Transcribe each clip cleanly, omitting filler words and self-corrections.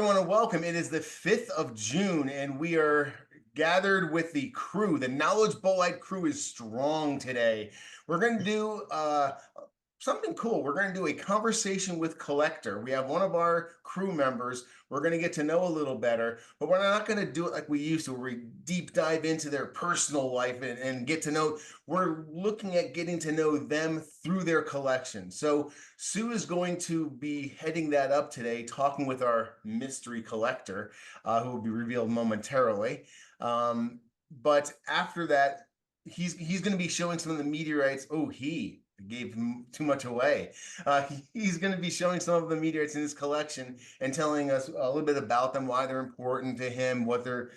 everyone, and welcome. It is the 5th of June, and we are gathered with the crew. The Knowledge Bolide crew is strong today. We're going to do something cool. We're going to do a conversation with collector. We have one of our crew members. We're going to get to know a little better, but we're not going to do it like we used to, where we deep dive into their personal life and get to know. We're looking at getting to know them through their collection. So Sue is going to be heading that up today, talking with our mystery collector, who will be revealed momentarily. But after that, he's going to be showing some of the meteorites. Oh, he gave too much away. He's going to be showing some of the meteorites in his collection and telling us a little bit about them, why they're important to him, what their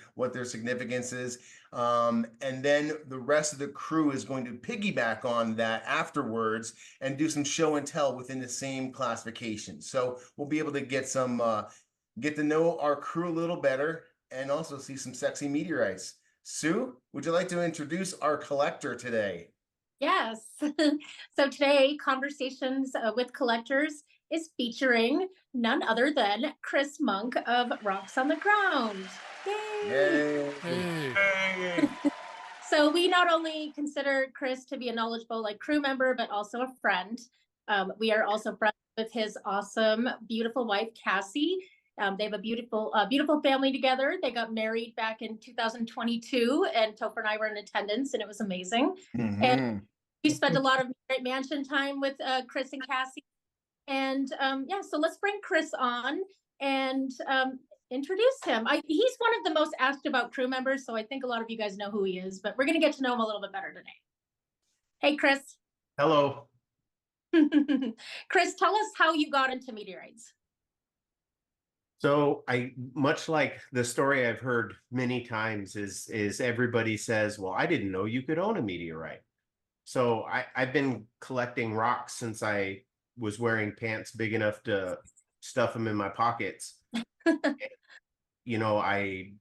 significance is. And then the rest of the crew is going to piggyback on that afterwards and do some show and tell within the same classification. So we'll be able to get to know our crew a little better and also see some sexy meteorites. Sue, would you like to introduce our collector today? Yes. So today, Conversations with Collectors is featuring none other than Chris Monk of Rocks on the Ground. Yay! Yay! Hey. So we not only consider Chris to be a knowledgeable crew member, but also a friend. We are also friends with his awesome, beautiful wife, Hassi. They have a beautiful family together. They got married back in 2022, and Topher and I were in attendance, and it was amazing. Mm-hmm. And we spent a lot of Meteorite Mansion time with Chris and Cassie. And yeah, so let's bring Chris on and introduce him. He's one of the most asked about crew members, so I think a lot of you guys know who he is, but we're going to get to know him a little bit better today. Hey, Chris. Hello. Chris, tell us how you got into meteorites. So much like the story I've heard many times is everybody says, well, I didn't know you could own a meteorite. So I've been collecting rocks since I was wearing pants big enough to stuff them in my pockets. You know, I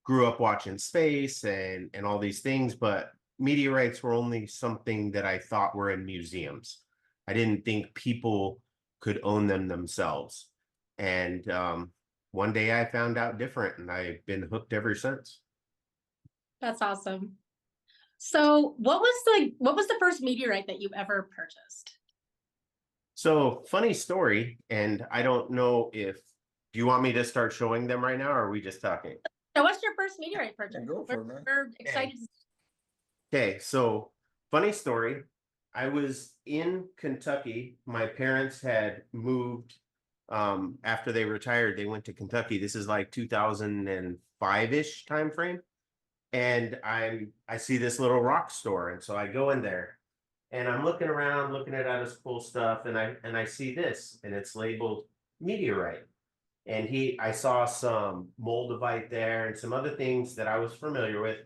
grew up watching space and all these things, but meteorites were only something that I thought were in museums. I didn't think people could own them themselves. And one day I found out different, and I've been hooked ever since. That's awesome. So what was the first meteorite that you ever purchased? So funny story, and I don't know if do you want me to start showing them right now, or are we just talking? So what's your first meteorite purchase? Go for it, man. We're excited. Okay, so funny story. I was in Kentucky. My parents had moved after they retired. They went to Kentucky. This is like 2005-ish time frame. And I see this little rock store, and so I go in there, and I'm looking around, looking at out of school stuff, and I see this, and it's labeled meteorite. And I saw some moldavite there and some other things that I was familiar with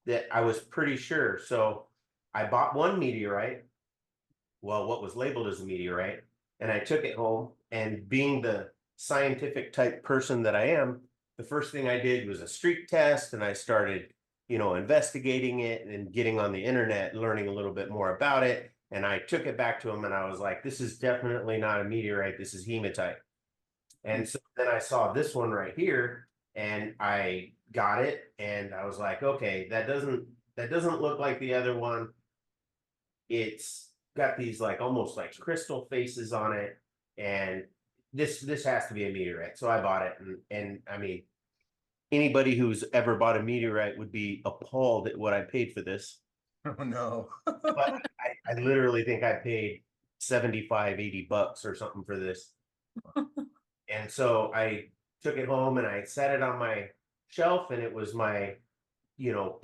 that I was pretty sure. So I bought one meteorite, well, what was labeled as a meteorite, and I took it home. And being the scientific type person that I am, the first thing I did was a streak test, and I started, investigating it and getting on the internet, learning a little bit more about it. And I took it back to him, and I was like, this is definitely not a meteorite. This is hematite. And so then I saw this one right here, and I got it, and I was like, okay, that doesn't look like the other one. It's got these almost like crystal faces on it, and this has to be a meteorite. So I bought it, and I mean, anybody who's ever bought a meteorite would be appalled at what I paid for this. Oh no. But I literally think I paid $75-$80 or something for this. And so I took it home and I set it on my shelf, and it was my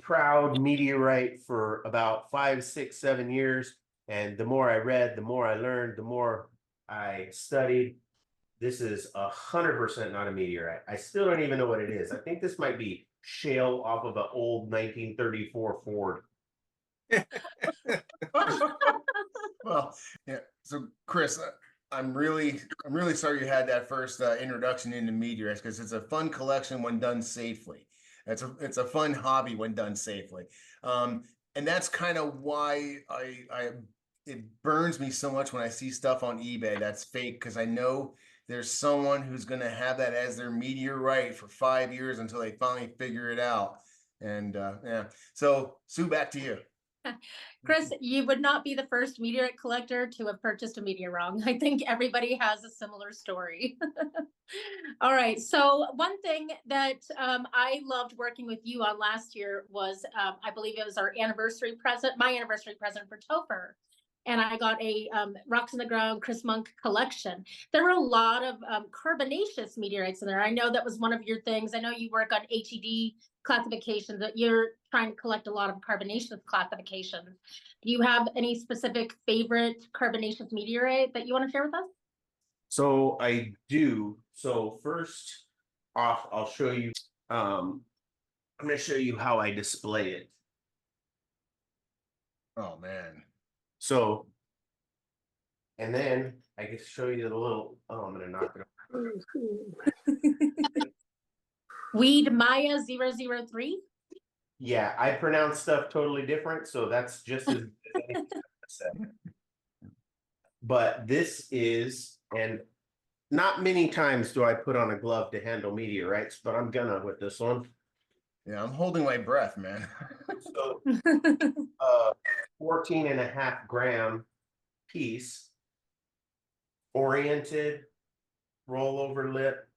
proud meteorite for about 5, 6, 7 years. And the more I read, the more I learned, the more I studied. This is 100% not a meteorite. I still don't even know what it is. I think this might be shale off of an old 1934 Ford. Well, yeah. So Chris, I'm really sorry you had that first introduction into meteorites, because it's a fun collection when done safely. It's a fun hobby when done safely. And that's kind of why it burns me so much when I see stuff on eBay that's fake, because I know there's someone who's going to have that as their meteorite for 5 years until they finally figure it out. And yeah, so Sue, back to you. Chris, you would not be the first meteorite collector to have purchased a MeteorWRONG. I think everybody has a similar story. All right. So one thing that I loved working with you on last year was, I believe it was our anniversary present, my anniversary present for Topher. And I got a Rocks in the Ground Chris Monk collection. There were a lot of carbonaceous meteorites in there. I know that was one of your things. I know you work on HED classifications, that you're trying to collect a lot of carbonaceous classifications. Do you have any specific favorite carbonaceous meteorite that you want to share with us? So I do. So first off, I'll show you, I'm going to show you how I display it. Oh, man. So, and then I can show you the little, oh, I'm going to knock it off. Oued Mya 003. Yeah, I pronounce stuff totally different, so that's just as but this is, and not many times do I put on a glove to handle meteorites, but I'm gonna with this one. Yeah, I'm holding my breath, man. So 14.5 gram piece, oriented, rollover lip,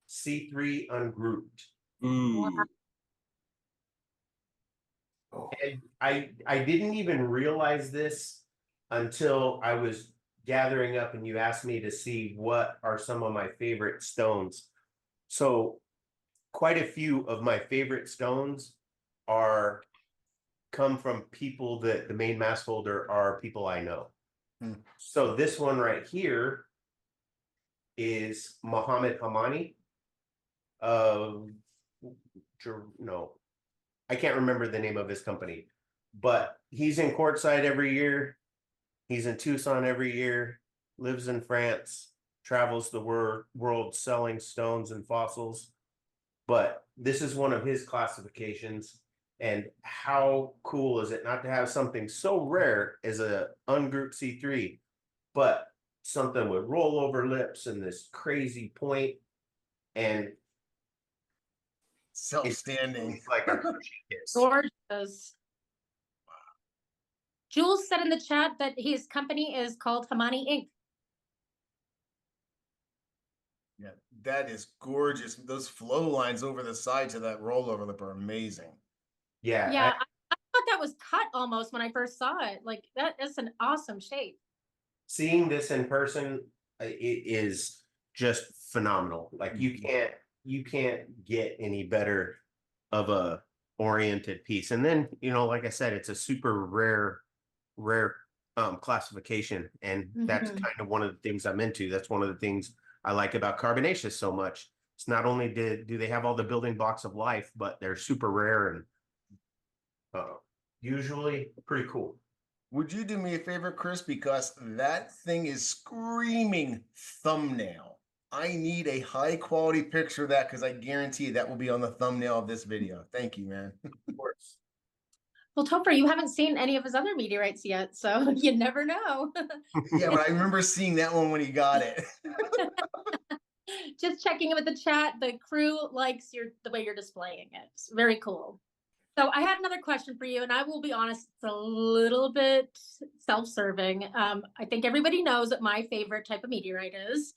C3 ungrouped. And I didn't even realize this until I was gathering up and you asked me to see what are some of my favorite stones. So quite a few of my favorite stones come from people that the main mass holder are people I know. So this one right here is Muhammad Hamani of, no, I can't remember the name of his company, but he's in Quartzsite every year. He's in Tucson every year, lives in France, travels the world selling stones and fossils. But this is one of his classifications. And how cool is it not to have something so rare as a ungrouped C3, but something with rollover lips and this crazy point, and Self-standing. like a kiss. Gorgeous. Jules said in the chat that his company is called Hamani Inc. Yeah, that is gorgeous. Those flow lines over the sides of that rollover lip are amazing. Yeah. Yeah, I thought that was cut almost when I first saw it. Like, that is an awesome shape. Seeing this in person, it is just phenomenal. Like you can't get any better of a oriented piece. And then, like I said, it's a super rare classification. And that's kind of one of the things I'm into. That's one of the things I like about Carbonaceous so much. It's not only do they have all the building blocks of life, but they're super rare and usually pretty cool. Would you do me a favor, Chris? Because that thing is screaming thumbnail. I need a high quality picture of that because I guarantee that will be on the thumbnail of this video. Thank you, man. Of course. Well, Topher, you haven't seen any of his other meteorites yet, so you never know. Yeah, but I remember seeing that one when he got it. Just checking in with the chat. The crew likes the way you're displaying it. It's very cool. So I had another question for you, and I will be honest, it's a little bit self-serving. I think everybody knows what my favorite type of meteorite is.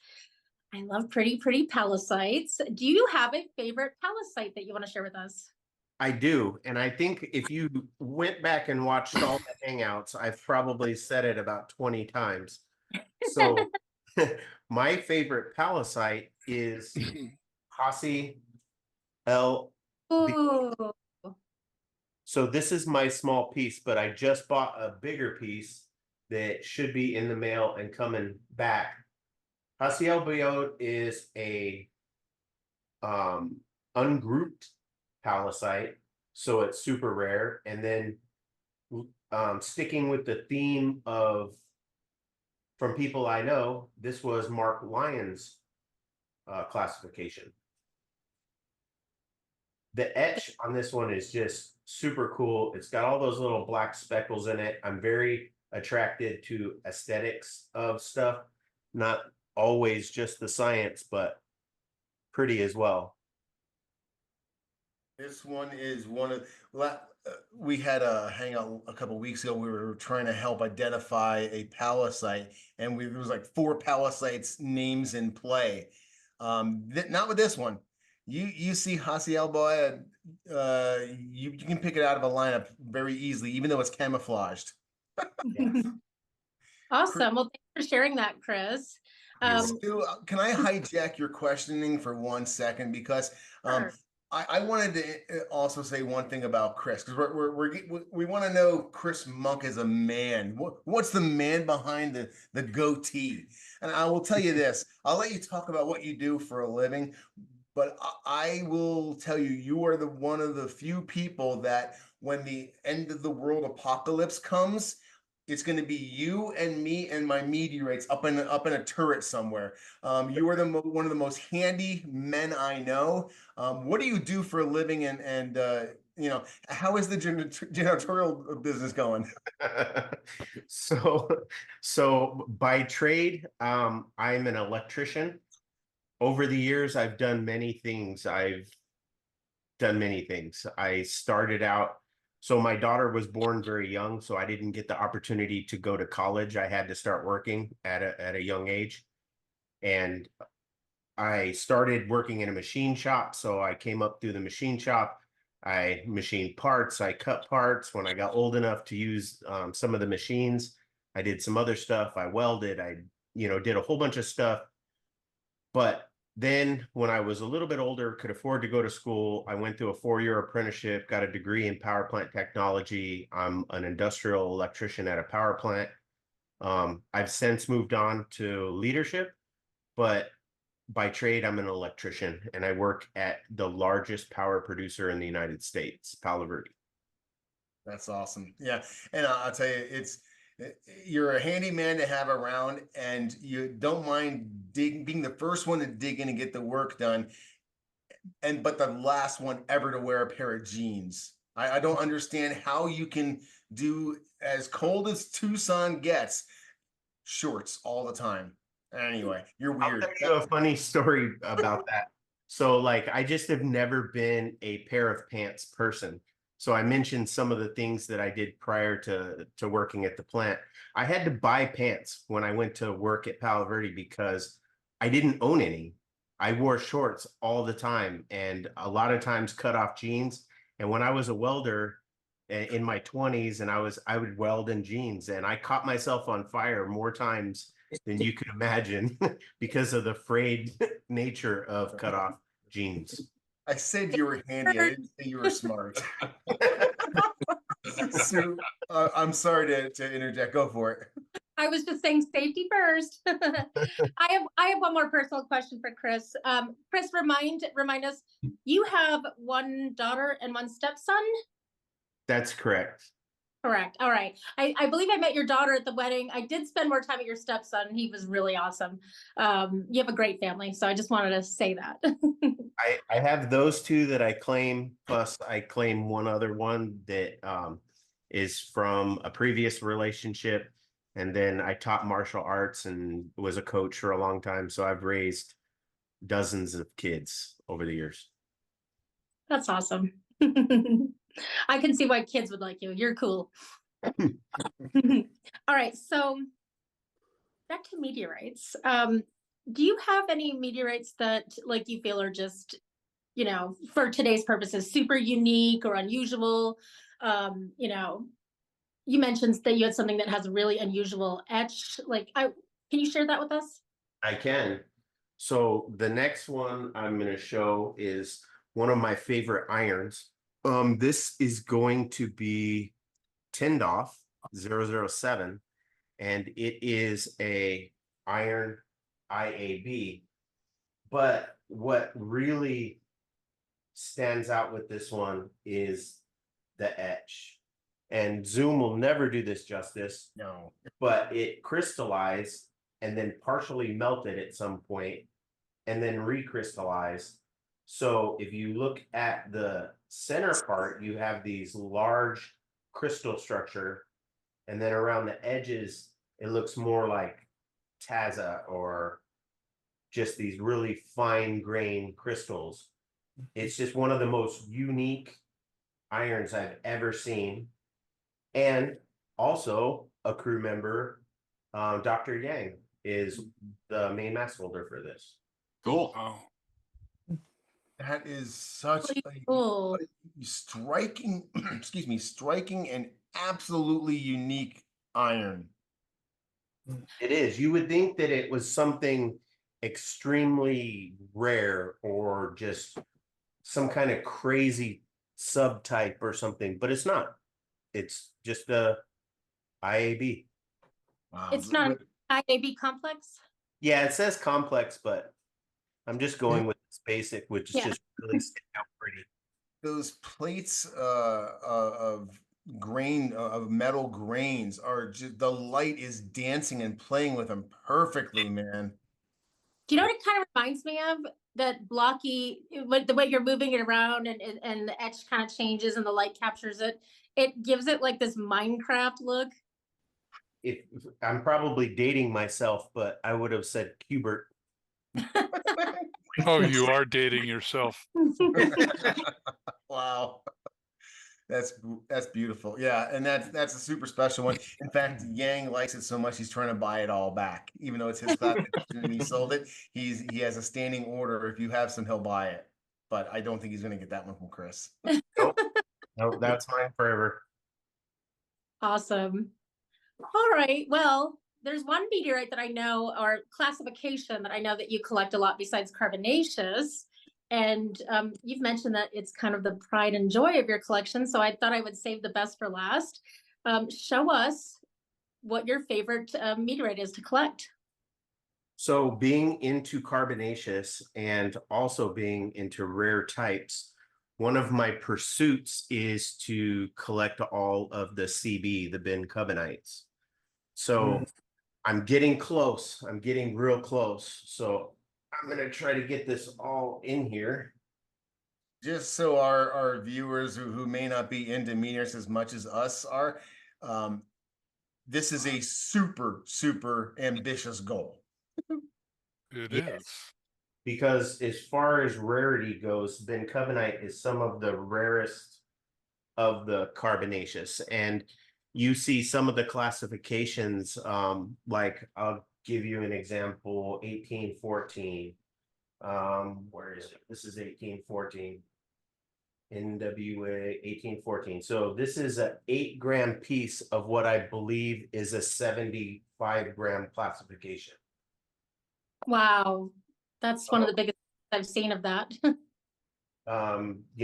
I love pretty pallasites. Do you have a favorite pallasite that you want to share with us? I do. And I think if you went back and watched all the Hangouts, I've probably said it about 20 times. So my favorite pallasite is Hassi L. Ooh. So this is my small piece, but I just bought a bigger piece that should be in the mail and coming back. Hassi El is a ungrouped pallasite, so it's super rare. And then sticking with the theme of from people I know, this was Mark Lyon's classification. The etch on this one is just super cool. It's got all those little black speckles in it. I'm very attracted to aesthetics of stuff, not always just the science, but pretty as well. This one is one of we had a hangout a couple weeks ago. We were trying to help identify a Pallasite, and there was like 4 Pallasites names in play. Not with this one. You see Hassi, you can pick it out of a lineup very easily, even though it's camouflaged. Awesome. Well, thanks for sharing that, Chris. So, can I hijack your questioning for 1 second? Because Sure. I wanted to also say one thing about Chris, because we want to know Chris Monk as a man. What's the man behind the goatee? And I will tell you this. I'll let you talk about what you do for a living, but I will tell you, you are one of the few people that when the end of the world apocalypse comes, it's going to be you and me and my meteorites up in a turret somewhere. You are one of the most handy men I know. What do you do for a living, and you know, how is the janitorial business going? So by trade, I'm an electrician. Over the years, I've done many things. I started out, so my daughter was born very young, so I didn't get the opportunity to go to college. I had to start working at a young age. And I started working in a machine shop. So I came up through the machine shop. I machined parts, I cut parts. When I got old enough to use some of the machines, I did some other stuff. I welded, I did a whole bunch of stuff. But then when I was a little bit older, could afford to go to school, I went through a 4-year apprenticeship, got a degree in power plant technology. I'm an industrial electrician at a power plant. I've since moved on to leadership, but by trade, I'm an electrician, and I work at the largest power producer in the United States, Palo Verde. That's awesome. Yeah, and I'll tell you, you're a handy man to have around, and you don't mind being the first one to dig in and get the work done, but the last one ever to wear a pair of jeans. I don't understand how you can do, as cold as Tucson gets, shorts all the time. Anyway, you're weird. I'll tell you a funny story about that. So, like, I just have never been a pair of pants person. So I mentioned some of the things that I did prior to working at the plant. I had to buy pants when I went to work at Palo Verde because I didn't own any. I wore shorts all the time, and a lot of times cut off jeans. And when I was a welder in my 20s, and I would weld in jeans, and I caught myself on fire more times than you could imagine because of the frayed nature of cut off jeans. I said you were handy. I didn't say you were smart. So, I'm sorry to interject. Go for it. I was just saying safety first. I have one more personal question for Chris. Chris, remind us, you have one daughter and one stepson? That's correct. Correct. All right. I believe I met your daughter at the wedding. I did spend more time with your stepson. He was really awesome. You have a great family. So I just wanted to say that. I have those 2 that I claim, plus I claim one other one that is from a previous relationship. And then I taught martial arts and was a coach for a long time. So I've raised dozens of kids over the years. That's awesome. I can see why kids would like you. You're cool. All right. So back to meteorites. Do you have any meteorites that like you feel are just, for today's purposes, super unique or unusual? You mentioned that you had something that has a really unusual etch. Can you share that with us? I can. So the next one I'm going to show is one of my favorite irons. This is going to be Tindouf 007, and it is a iron IAB. But what really stands out with this one is the etch. And Zoom will never do this justice. No. But it crystallized and then partially melted at some point and then recrystallized. So if you look at the center part, you have these large crystal structure, and then around the edges, it looks more like Taza or just these really fine grained crystals. It's just one of the most unique irons I've ever seen. And also a crew member, Dr. Yang, is the main mass holder for this. Cool. Oh, That is such Really a cool. striking, excuse me, striking and absolutely unique iron. It is. You would think that it was something extremely rare or just some kind of crazy subtype or something, but it's not. It's just a IAB. Wow. It's not an IAB-complex. Yeah, it says complex, but I'm just going with this basic, which is Yeah. just really stick out pretty. Those plates of grain of metal grains are just, the light is dancing and playing with them perfectly, man. Do you know what it kind of reminds me of? That blocky, the way you're moving it around and the etch kind of changes and the light captures it. It gives it like this Minecraft look. If I'm probably dating myself, but I would have said Cubert. oh, you are dating yourself. Wow. That's beautiful. Yeah, and that's a super special one. In fact, Yang likes it so much he's trying to buy it all back, even though it's his classification and he sold it. He has a standing order. If you have some, he'll buy it. But I don't think he's going to get that one from Chris. Nope. Nope, that's mine forever. Awesome. All right. Well, there's one meteorite that I know, or classification that I know that you collect a lot besides carbonaceous. And you've mentioned that it's kind of the pride and joy of your collection. So I thought I would save the best for last. Show us what your favorite meteorite is to collect. So being into carbonaceous and also being into rare types, one of my pursuits is to collect all of the CB, the Bencubbinites. So I'm getting close. I'm getting real close. So I'm going to try to get this all in here. Just so our viewers who may not be into meteors as much as us are, this is a super, super ambitious goal. It Yes. is. Because as far as rarity goes, Bencubbinite is some of the rarest of the carbonaceous. And you see some of the classifications, like I'll give you an example, 1814. Where is it? This is 1814. NWA 1814. So this is an 8-gram piece of what I believe is a 75-gram classification. Wow. That's one of the biggest I've seen of that. You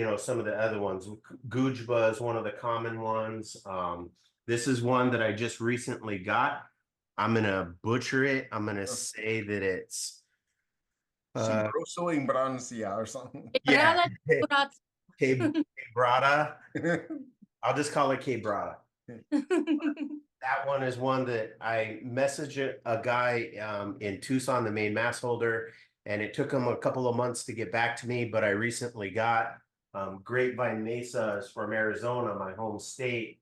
know, some of the other ones, Gujba is one of the common ones. This is one that I just recently got. I'm gonna butcher it. I'm gonna say that it's Grosso Imbrancia or something. yeah, Quebrada. I'll just call it Quebrada. That one is one that I messaged a guy in Tucson, the main mass holder, and it took him a couple of months to get back to me, but I recently got Grapevine Mesa is from Arizona, my home state.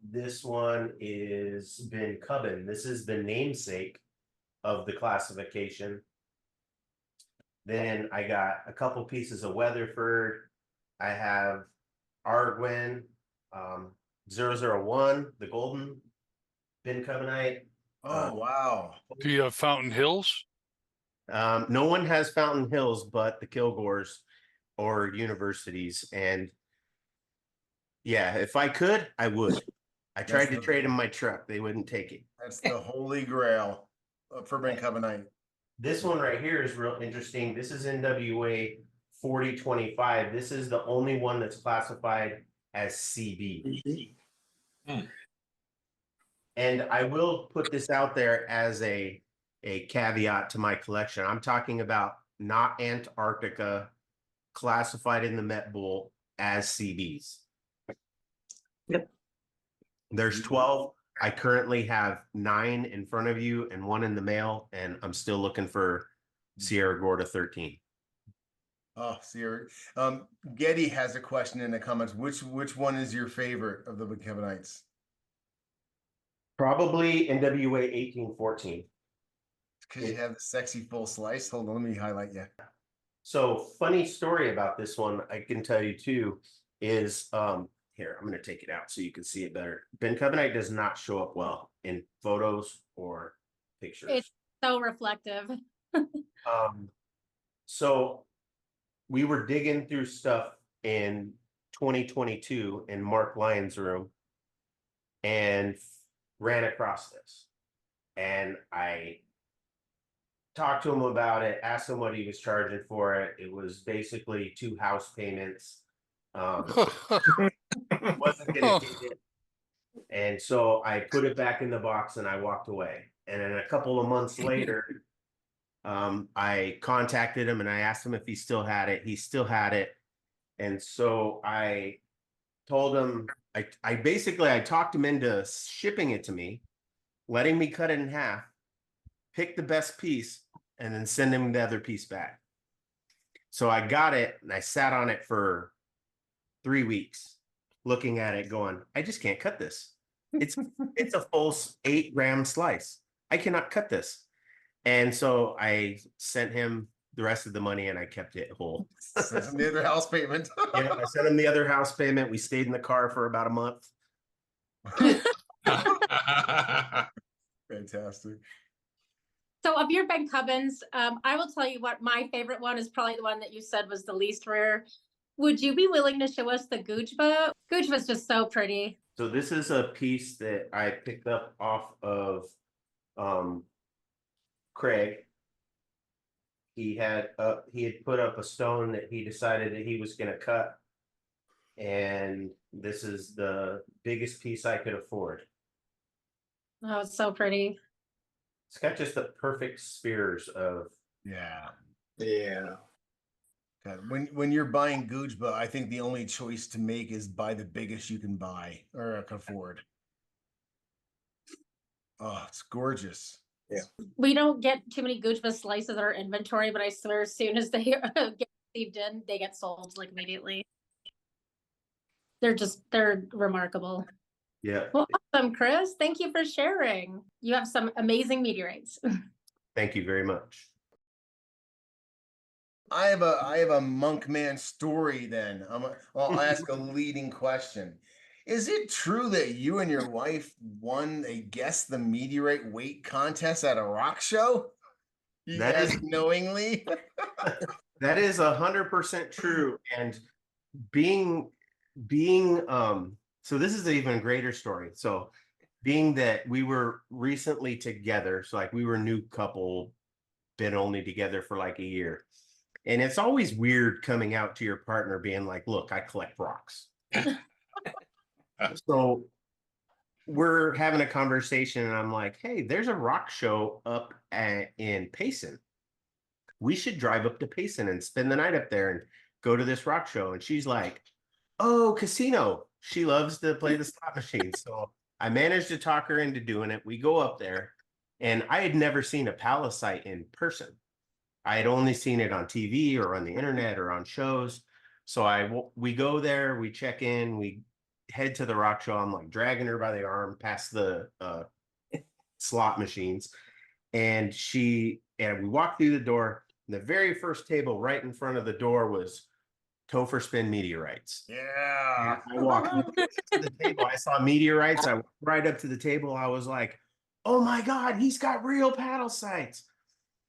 This one is Bencubbin. This is the namesake of the classification. Then I got a couple pieces of Weatherford. I have Arguin, 001, the golden Bencubbinite. Oh, wow. Do you have Fountain Hills? No one has Fountain Hills but the Kilgores or universities. And yeah, if I could, I would. I tried to trade them my truck. They wouldn't take it. That's the holy grail for Bencubbinite. This one right here is real interesting. This is NWA 4025. This is the only one that's classified as CB. And I will put this out there as a caveat to my collection. I'm talking about not Antarctica, classified in the Met Bull as CBs. Yep. There's 12. I currently have 9 in front of you and 1 in the mail, and I'm still looking for Sierra Gorda 13. Oh, Sierra. Getty has a question in the comments. Which one is your favorite of the Bencubbinites? Probably NWA 1814. because you have the sexy full slice. Hold on, let me highlight you. So funny story about this one, I can tell you too, is here, I'm gonna take it out so you can see it better. Bencubbinite does not show up well in photos or pictures. It's so reflective. So we were digging through stuff in 2022 in Mark Lyon's room and ran across this. And I talked to him about it, asked him what he was charging for it. It was basically 2 house payments. Wasn't gonna get it. And so I put it back in the box and I walked away. And then a couple of months later, I contacted him and I asked him if he still had it. He still had it. And so I told him, I basically, I talked him into shipping it to me, letting me cut it in half, pick the best piece, and then send him the other piece back. So I got it and I sat on it for 3 weeks, looking at it going, I just can't cut this. It's a full 8-gram slice. I cannot cut this. And so I sent him the rest of the money and I kept it whole. The other house payment. Yeah, I sent him the other house payment. We stayed in the car for about a month. Fantastic. So of your Bencubbins, I will tell you what my favorite one is, probably the one that you said was the least rare. Would you be willing to show us the Gujba? Gujba is just so pretty. So this is a piece that I picked up off of Craig. He had put up a stone that he decided that he was going to cut. And this is the biggest piece I could afford. Oh, it's so pretty. It's got just the perfect spheres of. Yeah. Yeah. God, when you're buying Gujba, I think the only choice to make is buy the biggest you can buy or can afford. Oh, it's gorgeous. Yeah. We don't get too many Gujba slices in our inventory, but I swear as soon as they get received in, they get sold like immediately. They're remarkable. Yeah. Well, awesome, Chris. Thank you for sharing. You have some amazing meteorites. Thank you very much. I have a Monkman story then. I'll ask a leading question. Is it true that you and your wife won a Guess the Meteorite weight contest at a rock show? You That guys is- knowingly? That is 100% true. And being so this is an even greater story. So being that we were recently together, so like we were a new couple, been only together for like a year. And it's always weird coming out to your partner being like, look, I collect rocks. So we're having a conversation and I'm like, hey, there's a rock show up in Payson. We should drive up to Payson and spend the night up there and go to this rock show. And she's like, oh, casino. She loves to play the slot machine. So I managed to talk her into doing it. We go up there and I had never seen a Pallasite in person. I had only seen it on TV or on the internet or on shows. So we go there, we check in, we head to the rock show. I'm like dragging her by the arm past the slot machines. And we walk through the door. And the very first table right in front of the door was Topherspin Meteorites. Yeah. I walked to the table. I saw meteorites. I walked right up to the table. I was like, oh my God, he's got real Pallasites.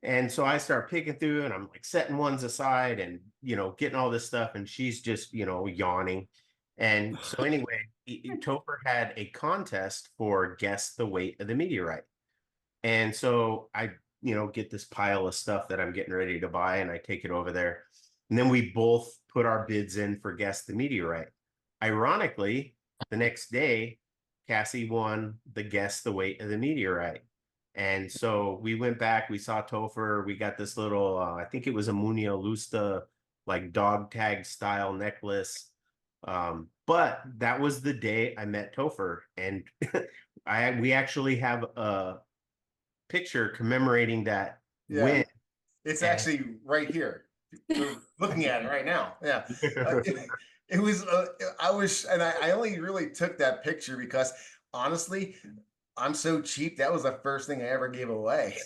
And so I start picking through and I'm like setting ones aside and, getting all this stuff. And she's just, yawning. And so anyway, Topher had a contest for guess the weight of the meteorite. And so I, get this pile of stuff that I'm getting ready to buy and I take it over there. And then we both put our bids in for guess the meteorite. Ironically, the next day, Cassie won the guess the weight of the meteorite. And so we went back, we saw Topher, we got this little, I think it was a Munia Lusta, like dog tag style necklace. But that was the day I met Topher. And we actually have a picture commemorating that win. It's actually right here. We're looking at it right now. Yeah. It was, I only really took that picture because honestly, I'm so cheap. That was the first thing I ever gave away.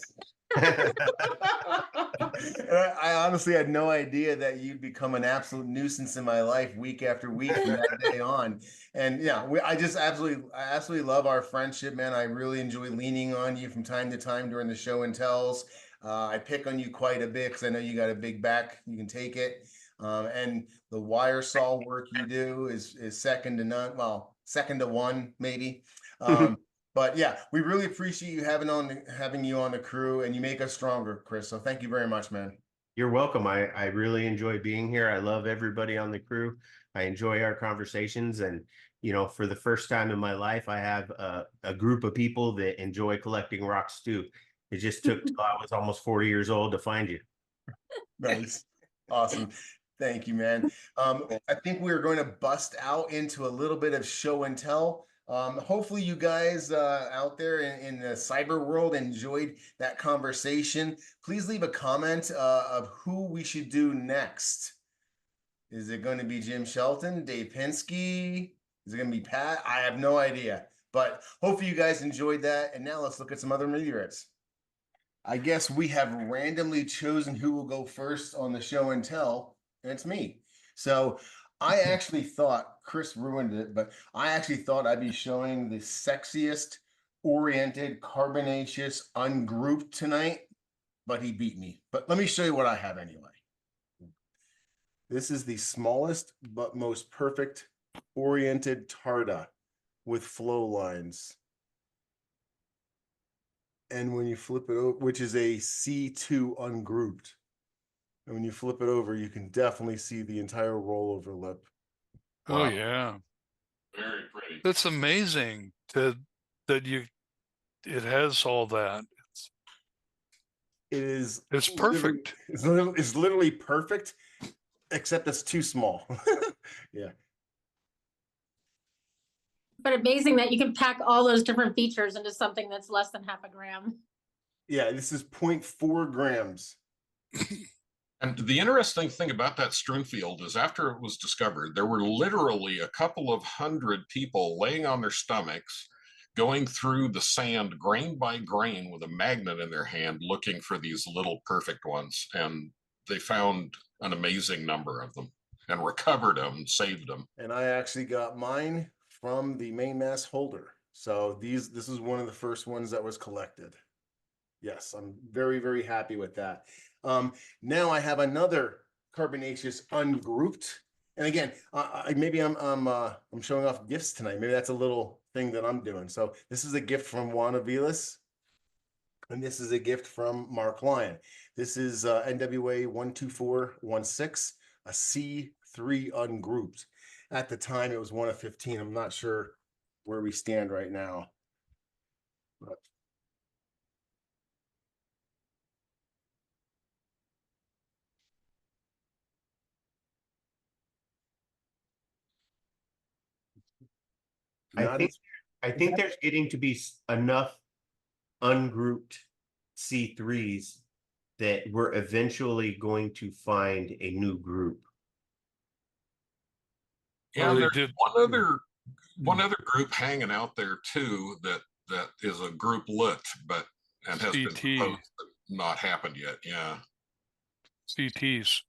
I honestly had no idea that you'd become an absolute nuisance in my life week after week from that day on. And yeah, I absolutely love our friendship, man. I really enjoy leaning on you from time to time during the show and tells. I pick on you quite a bit because I know you got a big back. You can take it. And the wire saw work you do is second to none. Well, second to one, maybe. But yeah, we really appreciate you having you on the crew, and you make us stronger, Chris. So thank you very much, man. You're welcome. I really enjoy being here. I love everybody on the crew. I enjoy our conversations, and for the first time in my life, I have a group of people that enjoy collecting rocks too. It just took till I was almost 40 years old to find you. Nice. Awesome. Thank you, man. I think we're going to bust out into a little bit of show and tell. Hopefully you guys out there in the cyber world enjoyed that conversation. Please leave a comment of who we should do next. Is it going to be Jim Shelton, Dave Pinsky? Is it going to be Pat? I have no idea. But hopefully you guys enjoyed that. And now let's look at some other meteorites. I guess we have randomly chosen who will go first on the show and tell, and it's me. So I actually thought, Chris ruined it, but I actually thought I'd be showing the sexiest oriented carbonaceous ungrouped tonight, but he beat me. But let me show you what I have anyway. This is the smallest but most perfect oriented Tarda with flow lines. And when you flip it over, which is a C2 ungrouped, and when you flip it over, you can definitely see the entire rollover lip. Oh Wow. yeah, Very pretty. that's amazing that it has all that. It is. It's perfect. It's literally perfect, except it's too small. Yeah. But amazing that you can pack all those different features into something that's less than half a gram. Yeah, this is 0.4 grams. And the interesting thing about that strewn field is after it was discovered, there were literally a couple of hundred people laying on their stomachs, going through the sand grain by grain with a magnet in their hand, looking for these little perfect ones. And they found an amazing number of them and recovered them and saved them. And I actually got mine from the main mass holder. So this is one of the first ones that was collected. Yes, I'm very, very happy with that. Now I have another carbonaceous ungrouped. And again, maybe I'm showing off gifts tonight. Maybe that's a little thing that I'm doing. So this is a gift from Juan Aviles. And this is a gift from Mark Lyon. This is NWA 12416, a C3 ungrouped. At the time, it was 1 of 15. I'm not sure where we stand right now. But I think there's getting to be enough ungrouped C3s that we're eventually going to find a new group. Yeah, Well, they there's did- one other group hanging out there too that is a grouplet, and has been CT. proposed, but not happened yet. Yeah. CTs.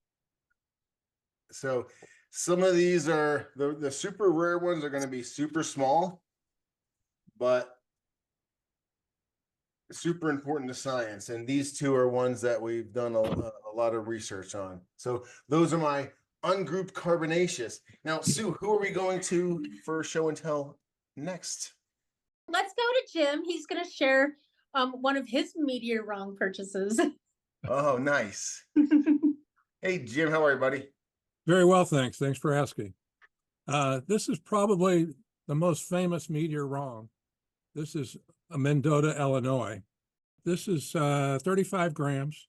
so some of these are the super rare ones are going to be super small, but super important to science. And these two are ones that we've done a lot of research on. So those are my ungrouped carbonaceous. Now, Sue, who are we going to for show and tell next? Let's go to Jim. He's going to share one of his MeteorWRONG purchases. Oh, nice. Hey, Jim, how are you, buddy? Very well, thanks. Thanks for asking. This is probably the most famous MeteorWRONG. This is a Mendota, Illinois. This is 35 grams,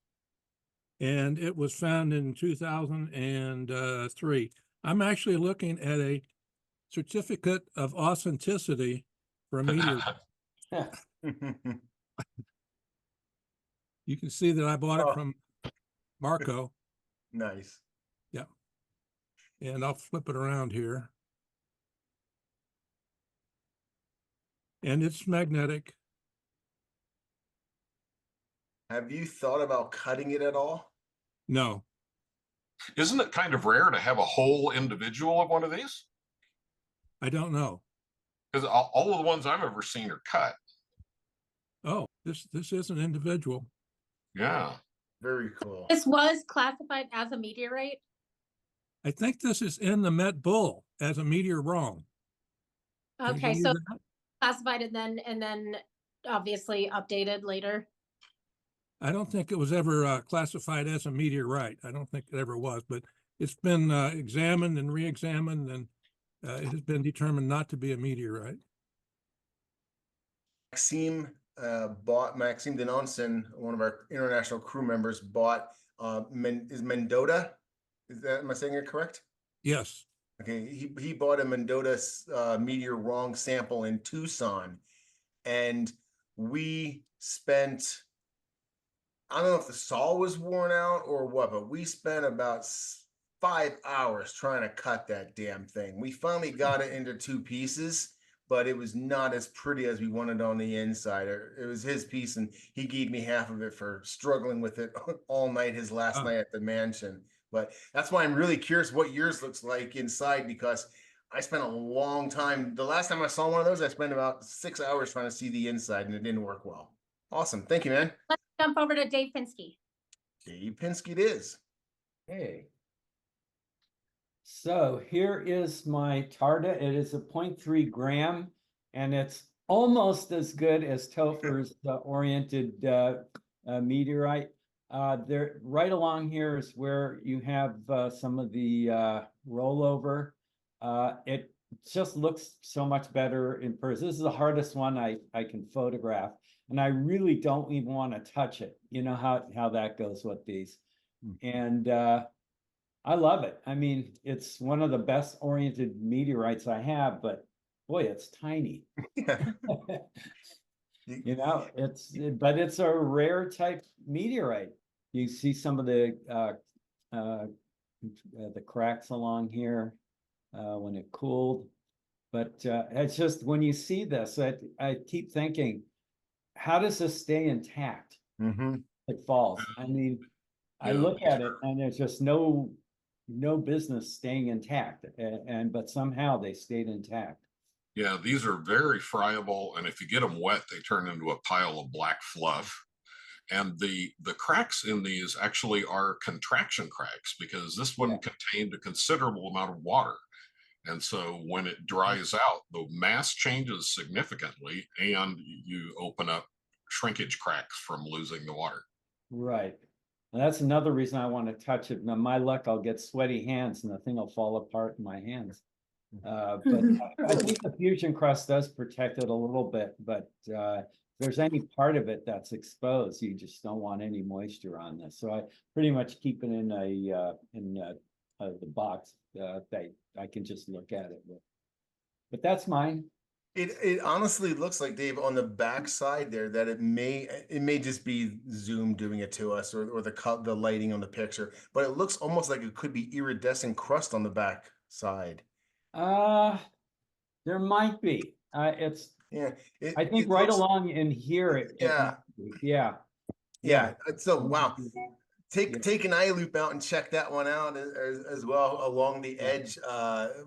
and it was found in 2003. I'm actually looking at a certificate of authenticity for a meteor. You can see that I bought it from Marco. Nice. Yeah. And I'll flip it around here. And it's magnetic. Have you thought about cutting it at all? No, Isn't it kind of rare to have a whole individual of one of these? I don't know. Because all of the ones I've ever seen are cut. Oh, this is an individual. Yeah. Very cool. This was classified as a meteorite. I think this is in the Met Bull as a meteor wrong. Can you Okay, believe so that? classified and then obviously updated later. I don't think it was ever classified as a meteorite. I don't think it ever was, but it's been examined and re-examined, and it has been determined not to be a meteorite. Maxime Denonson, one of our international crew members, bought Mendota. Am I saying it correct? Yes. Okay, he bought a Mendota MeteorWRONG sample in Tucson, and we spent, I don't know if the saw was worn out or what, but we spent about 5 hours trying to cut that damn thing. We finally got it into 2 pieces, but it was not as pretty as we wanted on the inside. It was his piece, and he gave me half of it for struggling with it all night his last night at the mansion. But that's why I'm really curious what yours looks like inside, because I spent a long time. The last time I saw one of those, I spent about 6 hours trying to see the inside, and it didn't work well. Awesome. Thank you, man. Let's jump over to Dave Pinsky. Dave Pinsky it is. Okay. So here is my Tarda. It is a 0.3 gram, and it's almost as good as Topher's oriented meteorite. There, right along here is where you have some of the rollover. It just looks so much better in person. This is the hardest one I can photograph, and I really don't even want to touch it. You know how that goes with these. And I love it. I mean, it's one of the best oriented meteorites I have, but boy, it's tiny. You know, but it's a rare type meteorite. You see some of the cracks along here when it cooled, but it's just when you see this, I keep thinking, how does this stay intact? It falls. I mean, I look at it and there's just no business staying intact, but somehow they stayed intact. Yeah, these are very friable, and if you get them wet, they turn into a pile of black fluff. And the cracks in these actually are contraction cracks, because this one contained a considerable amount of water. And so when it dries out, the mass changes significantly, and you open up shrinkage cracks from losing the water. Right. And that's another reason I want to touch it. Now, my luck, I'll get sweaty hands and the thing will fall apart in my hands. But I think the fusion crust does protect it a little bit, but if there's any part of it that's exposed, you just don't want any moisture on this. So I pretty much keep it in the box that I can just look at it with. But that's mine. It honestly looks like, Dave, on the back side there, that it may just be Zoom doing it to us, or the lighting on the picture, but it looks almost like it could be iridescent crust on the back side. There might be. It's Yeah. I think right along in here. Yeah. So wow. Take an eye loop out and check that one out as well. Along the edge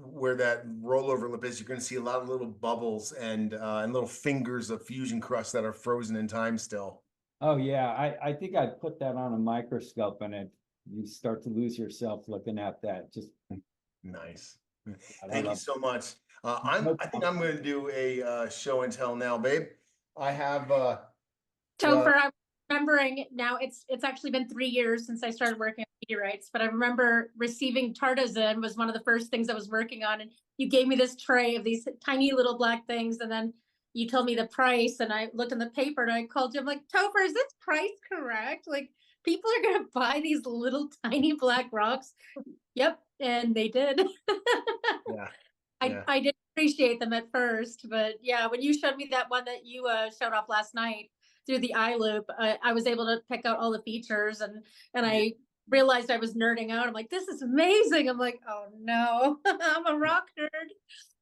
where that rollover lip is, you're going to see a lot of little bubbles and little fingers of fusion crust that are frozen in time still. Oh yeah, I think I'd put that on a microscope, and you start to lose yourself looking at that. Just nice. Thank you so much. I think I'm going to do a show and tell now, babe. I have Topher, I'm remembering now, it's actually been 3 years since I started working on meteorites, but I remember receiving Tarda was one of the first things I was working on, and you gave me this tray of these tiny little black things, and then you told me the price, and I looked in the paper and I called you. I'm like, Topher, is this price correct? Like, people are gonna buy these little tiny black rocks. Yep, and they did. I didn't appreciate them at first, but yeah, when you showed me that one that you showed off last night through the eye loop, I was able to pick out all the features, and I realized I was nerding out. I'm like, this is amazing. I'm like, oh no, I'm a rock nerd.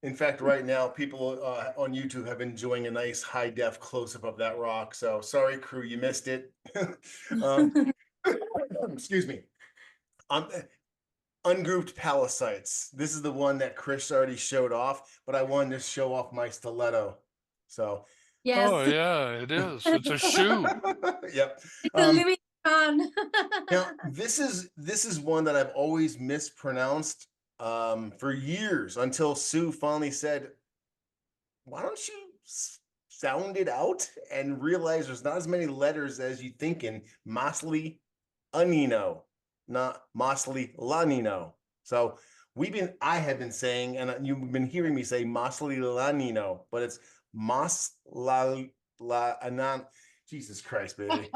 In fact, right now, people on YouTube have been enjoying a nice high def close up of that rock. So sorry, crew, you missed it. Excuse me. Ungrouped Pallasites. This is the one that Chris already showed off, but I wanted to show off my stiletto. So Yes. Oh yeah, it is. It's a shoe. yep. It's a Louis Vuitton. Now this is one that I've always mispronounced for years until Sue finally said, why don't you sound it out and realize there's not as many letters as you think in Maslyanino, not Maslyanino. So I have been saying, and you've been hearing me say Maslyanino, but it's Maslyanino. Jesus Christ, baby.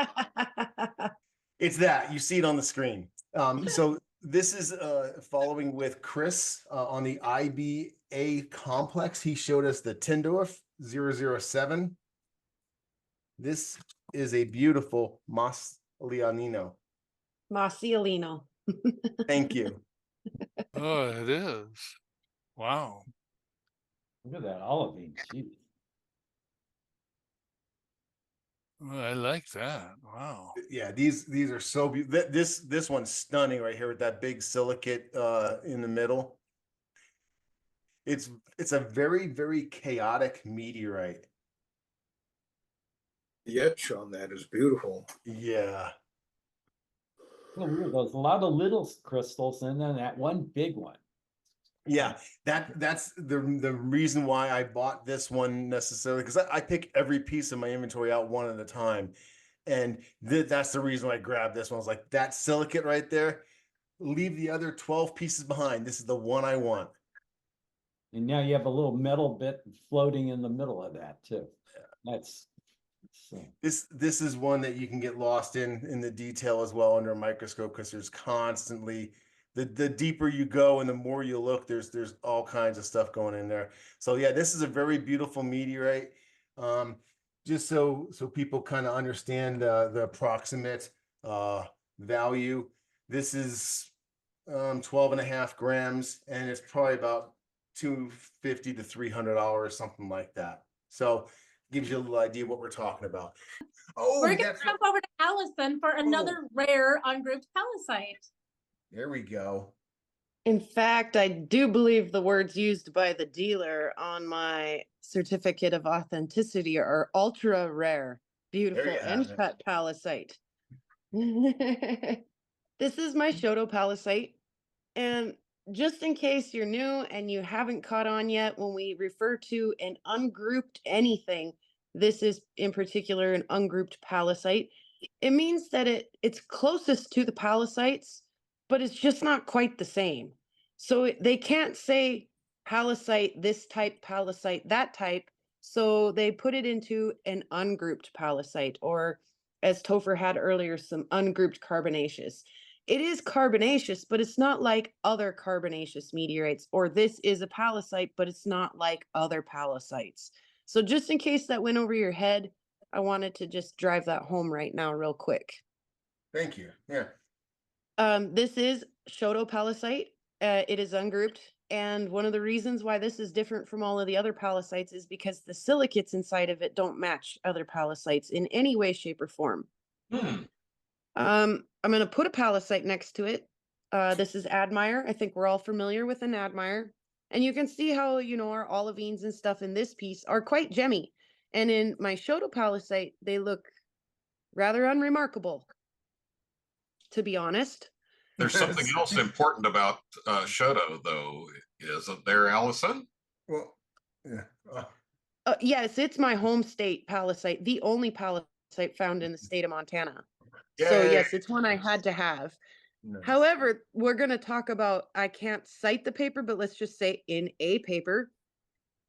It's that. You see it on the screen. So this is following with Chris on the IAB-complex. He showed us the Tindouf 007. This is a beautiful Maslyanino. Maslyanino. Thank you. Oh, it is. Wow. Look at that olivine. Jeez. Oh, I like that. Wow. Yeah, these are so beautiful. This one's stunning right here with that big silicate in the middle. It's a very, very chaotic meteorite. The etch on that is beautiful. Yeah. Oh, weird. There's a lot of little crystals and then that one big one. Yeah, that's the reason why I bought this one necessarily, because I pick every piece of my inventory out one at a time. And that's the reason why I grabbed this one. I was like, that silicate right there, leave the other 12 pieces behind. This is the one I want. And now you have a little metal bit floating in the middle of that too. That's this is one that you can get lost in the detail as well under a microscope, because there's constantly the deeper you go and the more you look, there's all kinds of stuff going in there. So yeah, this is a very beautiful meteorite. Just so people kind of understand the approximate value. This is 12.5 grams, and it's probably about $250 to $300, something like that. So gives you a little idea what we're talking about. Oh, we're gonna jump over to Allison for another rare ungrouped Pallasite. There we go. In fact, I do believe the words used by the dealer on my certificate of authenticity are ultra rare, beautiful, and cut Pallasite. This is my Choteau Pallasite. And just in case you're new and you haven't caught on yet, when we refer to an ungrouped anything, this is in particular an ungrouped Pallasite. It means that it's closest to the Pallasites, but it's just not quite the same. So they can't say Pallasite, this type, Pallasite, that type. So they put it into an ungrouped Pallasite, or as Topher had earlier, some ungrouped Carbonaceous. It is carbonaceous, but it's not like other carbonaceous meteorites, or this is a Pallasite, but it's not like other Pallasites. So just in case that went over your head, I wanted to just drive that home right now real quick. Thank you. Yeah. This is Choteau Pallasite. It is ungrouped. And one of the reasons why this is different from all of the other Pallasites is because the silicates inside of it don't match other Pallasites in any way, shape, or form. I'm going to put a Pallasite next to it. This is admire. I think we're all familiar with an admire. And you can see how, our olivines and stuff in this piece are quite gemmy. And in my Choteau Pallasite, they look rather unremarkable, to be honest. There's something else important about Choteau, though, isn't there, Allison? Well, yeah. Yes, it's my home state Pallasite, the only Pallasite found in the state of Montana. So yes, it's one I had to have. Nice. However, we're going to talk about, I can't cite the paper, but let's just say in a paper,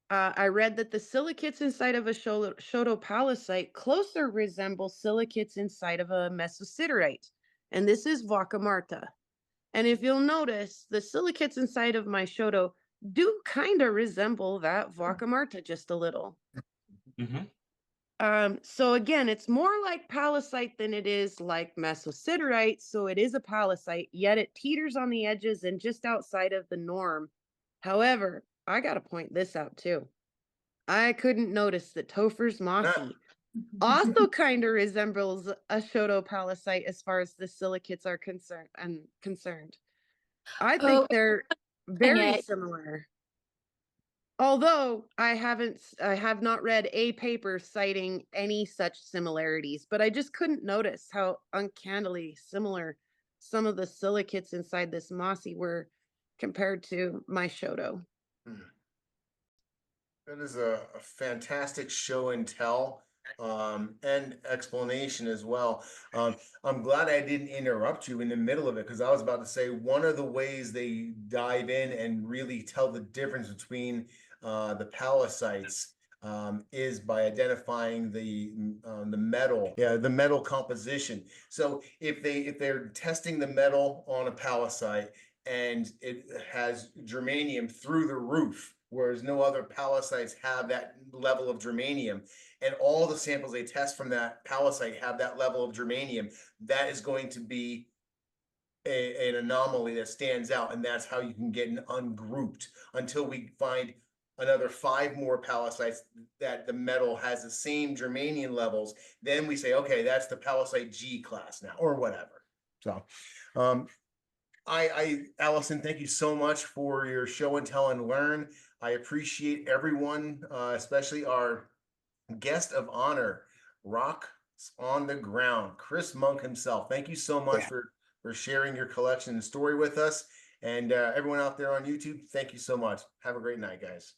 I read that the silicates inside of a Choteau Pallasite closer resemble silicates inside of a mesosiderite. And this is Vaca Marta. And if you'll notice, the silicates inside of my Choteau do kind of resemble that Vaca Marta just a little. So again, it's more like Pallasite than it is like Mesosiderite. So it is a Pallasite, yet it teeters on the edges and just outside of the norm. However, I got to point this out too. I couldn't notice that Topher's mossy also kind of resembles a Choteau Pallasite as far as the silicates are concerned. I think they're very similar. Although I have not read a paper citing any such similarities, but I just couldn't notice how uncannily similar some of the silicates inside this mossy were compared to my Choteau. That is a fantastic show and tell and explanation as well. I'm glad I didn't interrupt you in the middle of it, because I was about to say one of the ways they dive in and really tell the difference between the Pallasites is by identifying the metal, the metal composition. So if they're testing the metal on a Pallasite and it has germanium through the roof, whereas no other Pallasites have that level of germanium, and all the samples they test from that Pallasite have that level of germanium, that is going to be an anomaly that stands out, and that's how you can get an ungrouped until we find another 5 more Pallasites that the metal has the same germanium levels. Then we say, okay, that's the Pallasite G class now, or whatever. So Allison, thank you so much for your show and tell and learn. I appreciate everyone, especially our guest of honor, Rocks on the Ground, Chris Monk himself. Thank you so much for sharing your collection and story with us. And everyone out there on YouTube, thank you so much. Have a great night, guys.